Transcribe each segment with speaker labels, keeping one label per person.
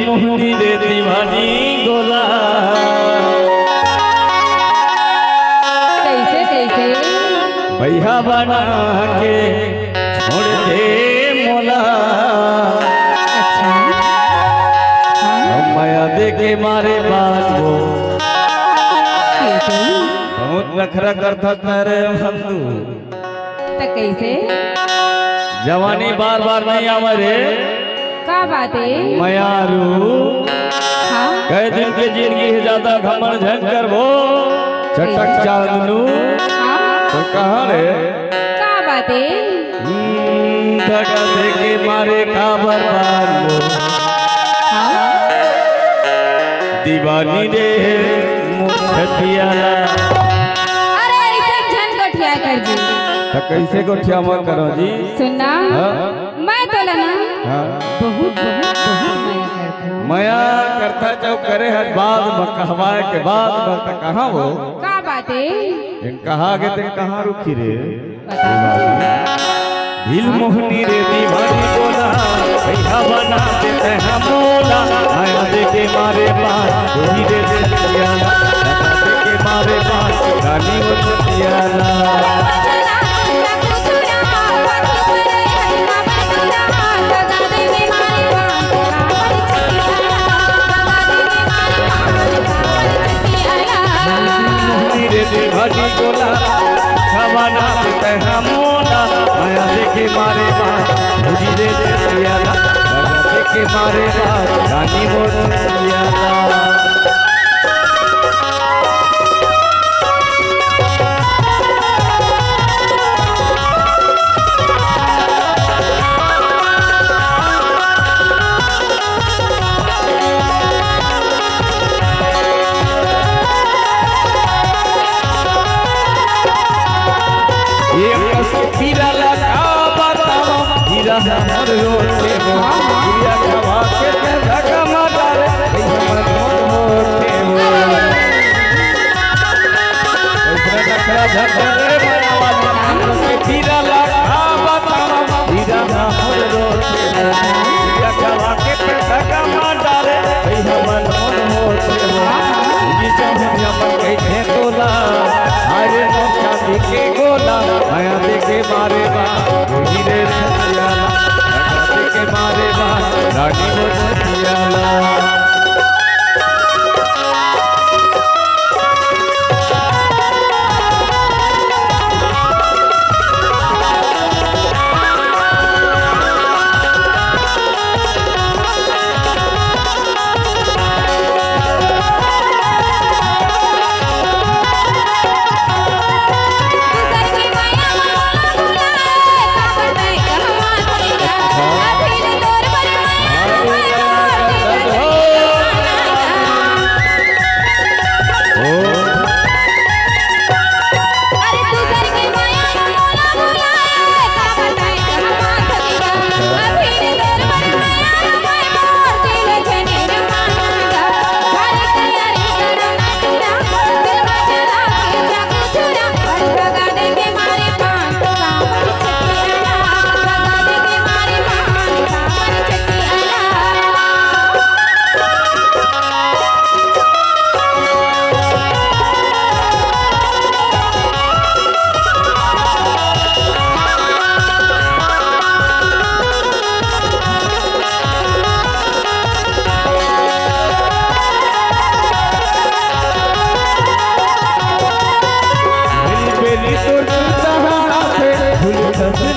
Speaker 1: मोहनी रे दीवानी गोला
Speaker 2: कैसे कैसे
Speaker 1: भैया बना के छोड़ दे मोला।
Speaker 2: अच्छा हाँ
Speaker 1: माया दे के मारे बात वो
Speaker 2: केतु
Speaker 1: बहुत नखरा करता तेरे बंधु।
Speaker 2: तो कैसे
Speaker 1: जवानी बार बार नहीं आवे
Speaker 2: का बात है
Speaker 1: मयारू
Speaker 2: हाँ
Speaker 1: कई दिन के जिंदगी है ज्यादा घमंड झंकर वो चटक चांदनू
Speaker 2: हाँ
Speaker 1: तो कहाँ रे
Speaker 2: का बात है
Speaker 1: धगा दे के मारे का बर्बाद वो
Speaker 2: हाँ
Speaker 1: दीवानी दे मुछतियाला।
Speaker 2: अरे ऐसा झन गोठिया कर जी
Speaker 1: तो कैसे गोठिया मत करो जी।
Speaker 2: सुनना
Speaker 1: हाँ?
Speaker 2: मैं तो ना
Speaker 1: हाँ?
Speaker 2: बहुत बहुत बहुत माया करता हूँ।
Speaker 1: माया करता जो करे हर बाद कहवाए के बाद बता कहाँ वो
Speaker 2: का बात है
Speaker 1: इन कहा के ते कहाँ रुकी रे
Speaker 2: बता
Speaker 1: दिल मोहनी रे दीवानी बोला भैया बना देते हैं मोला। माया दे के मारे बात वही रे दियाला लगा दे के मारे बात रानी वो दियाला। दीवानी गोला खवाना देते हैं मोला। माया देखे मारे बात बुझी दे दियाला लगा देखे मारे बात रानी बोल दियाला। हीरा लगा बताओ हीरा हमर रोटे वो हीरा खवा के ते धगा मार हमर रोटे वो दूसरा नखरा झगड़े बनावा हीरा लगा बताओ हीरा हमर रोटे वो हीरा खवा के ते धगा मार हमर रोटे वो जी जब हम कहे तोला अरे मोक्षा के गोला माया देखे मारे बात वही रे दियाला लगा देखे मारे बात रानी वो दियाला।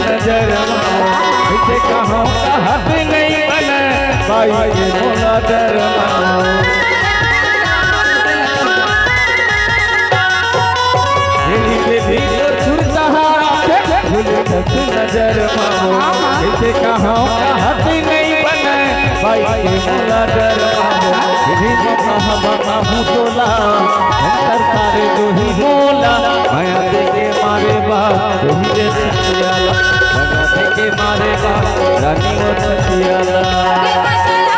Speaker 1: नजर इसे कहो हद नहीं बने भाई के मोला डरमा भीतर छुड़ता नजर इसे कहो हद नहीं बने भाई के मोला डरमा तोला अंतर तारे जो ही बोला माया देखे मारे बाप वही रे दियाला लगा देखे मारे बाप रानी वो दियाला।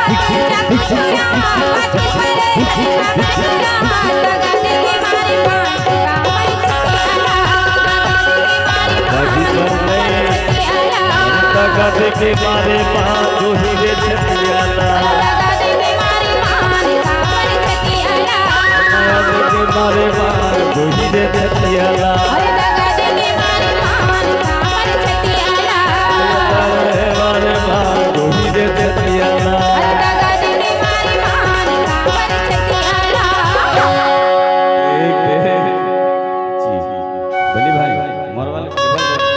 Speaker 1: लगा देखे मारे बाप वही रे दियाला। बोली भाई मोर वाले टेबल